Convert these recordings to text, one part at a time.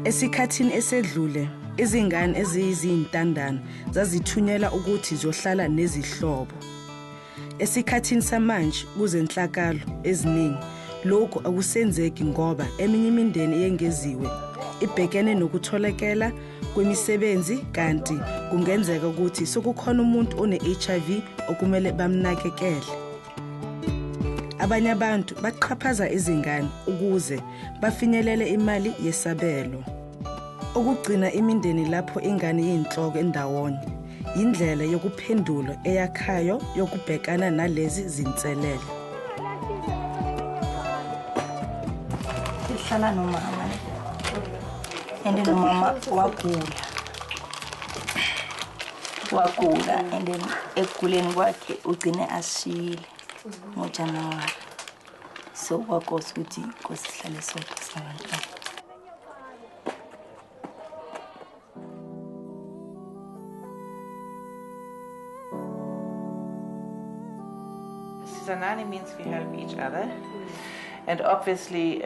Esikhathini esedlule, izingane eziyizintandane zazithunyelwa ukuthi zohlala nezihlobo. Esikhathini samanje kuzenhlakalo eziningi, lokhu akusenzeki ngoba eminye imindeni yengeziwe ibhekene nokutholakala kwemisebenzi kanti kungenzeka ukuthi sokukhona umuntu one-HIV okumele bamnakekele. Abanye abantu baqhaphaza izingane ukuze bafinyelele imali yesabelo. Ukugcina imindeni lapho ingane yinhloko endawonye indlela yokuphendula eyakhayo yokubhekana nalezi zinselele. Sihlala nomama and then mama wagula and then ekuguleni kwakhe ugcine ashile ngoJanuwari. So kwakose ukuthi kosihlale sodwa sabantwana. Sizanani means we help each other. And obviously,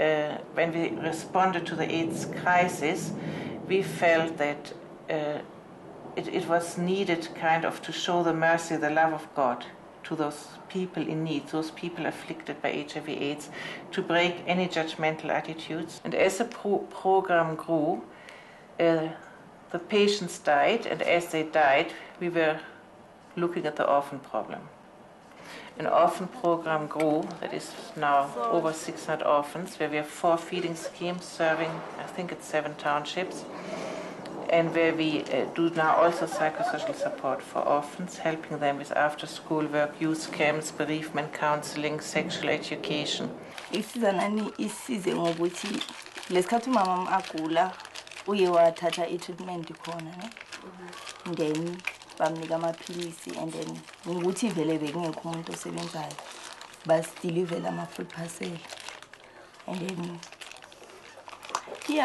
when we responded to the AIDS crisis, we felt that it was needed kind of to show the mercy, the love of God to those people in need, those people afflicted by HIV/AIDS, to break any judgmental attitudes. And as the program grew, the patients died, and as they died, we were looking at the orphan problem. An orphan program grew, that is now over 600 orphans, where we have 4 feeding schemes serving, I think it's 7 townships, and where we do now also psychosocial support for orphans, helping them with after-school work, youth camps, bereavement counseling, sexual education. Sizanani isize ngokuthi lesikhathi umama agula uye wathatha i-treatment khona ne, then bamnika amaphilisi and then ukuthi vele bekungekho umuntu osebenzayo basideliver ama-food parcel and then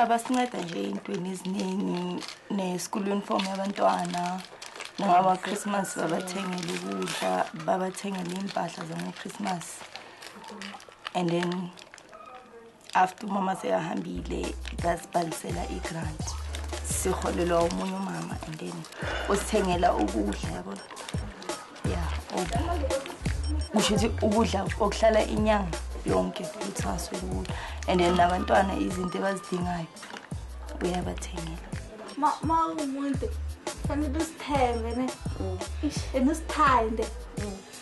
basinceda nje intweni eziningi ne-school uniform yabantwana nangaba Christmas babathengele ukudla babathengele impahla zama-Christmas and then after mama seyahambile basibhalisela i-grant siholelwa umunye umama and then usithengela ukudla yabona ushithi ukudla okuhlala inyanga yonke uthaswe ukudla and then nabantwana izinto abazidingayo uyabathengela ma umuntu fanele usithenge ne usithande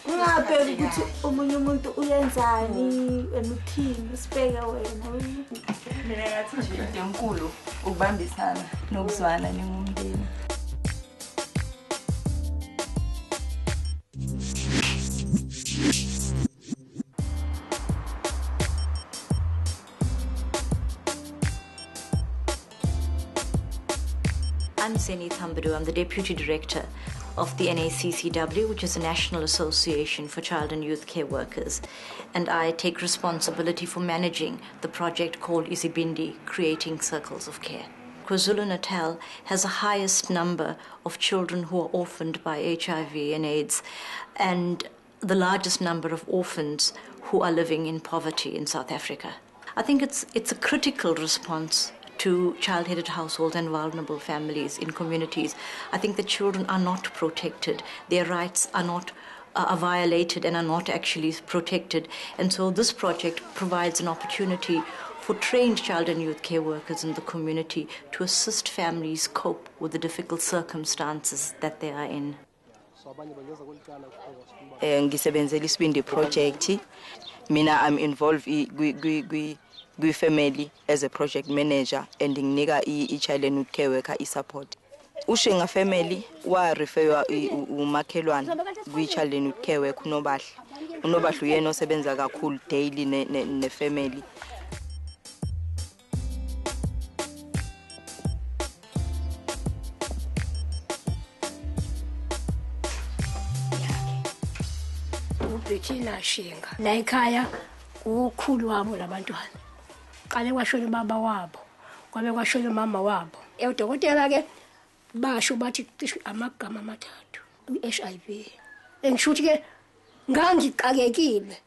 ungabheki ukuthi omunye umuntu uyenzani uthini usibheke wena mina ngathi nje enkulu ukubambisana nokuzwana ningumndeni. I'm Zeni Thumbadoo. I'm the Deputy Director of the NACCW, which is a National Association for Child and Youth Care Workers. And I take responsibility for managing the project called Isibindi, Creating Circles of Care. KwaZulu-Natal has the highest number of children who are orphaned by HIV and AIDS, and the largest number of orphans who are living in poverty in South Africa. I think it's a critical response to child-headed households and vulnerable families in communities. I think the children are not protected. Their rights are violated and are not actually protected. And so this project provides an opportunity for trained child and youth care workers in the community to assist families cope with the difficult circumstances that they are in. Ngisebenzela Isibindi project. Mina I'm involved family as a project manager and nginika i-child and youth care worker i-support. Ushinga family wa refer umakhelwane kwi-child and youth care worker Nobahle. Nobahle uyena osebenza kakhulu daily ne family. Ubethina shinga la ekhaya ukhulu wabo labantwana. Qale kwashona baba wabo, kwabe kwashona mama wabo. Udokotela ke basho bathi amagama amathathu i-HIV. Engisho ukuthi ke ngangiqakekile.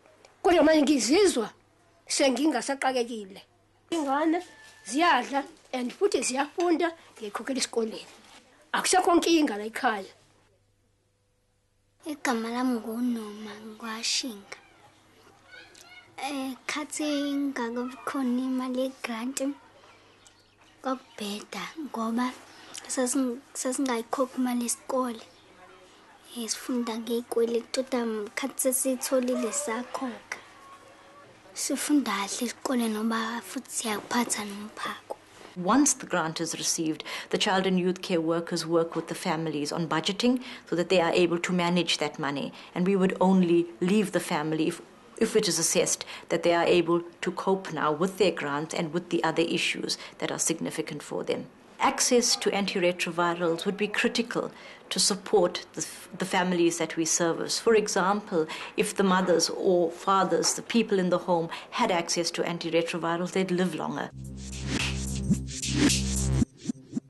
Kodwa manje ngizizwa sengingasaqakekile. Ingane ziyadla and futhi ziyafunda ngikhokhela esikoleni akusekho nkinga la ekhaya. Igama lami nguNoma ngwashinga. Khathi ngakakhona imali yegrant kwakubheda ngoba sasingayikhokhi imali yesikole. Sifunda ngeyikweletu kodwa khathi sesitholile sakhokha. Sifunda kahle esikoleni ngoba futhi siyaphatha nomphako. Once the grant is received, the child and youth care workers work with the families on budgeting so that they are able to manage that money. And we would only leave the family if it is assessed that they are able to cope now with their grants and with the other issues that are significant for them. Access to antiretrovirals would be critical to support the families that we service. For example, if the mothers or fathers, the people in the home, had access to antiretrovirals, they'd live longer.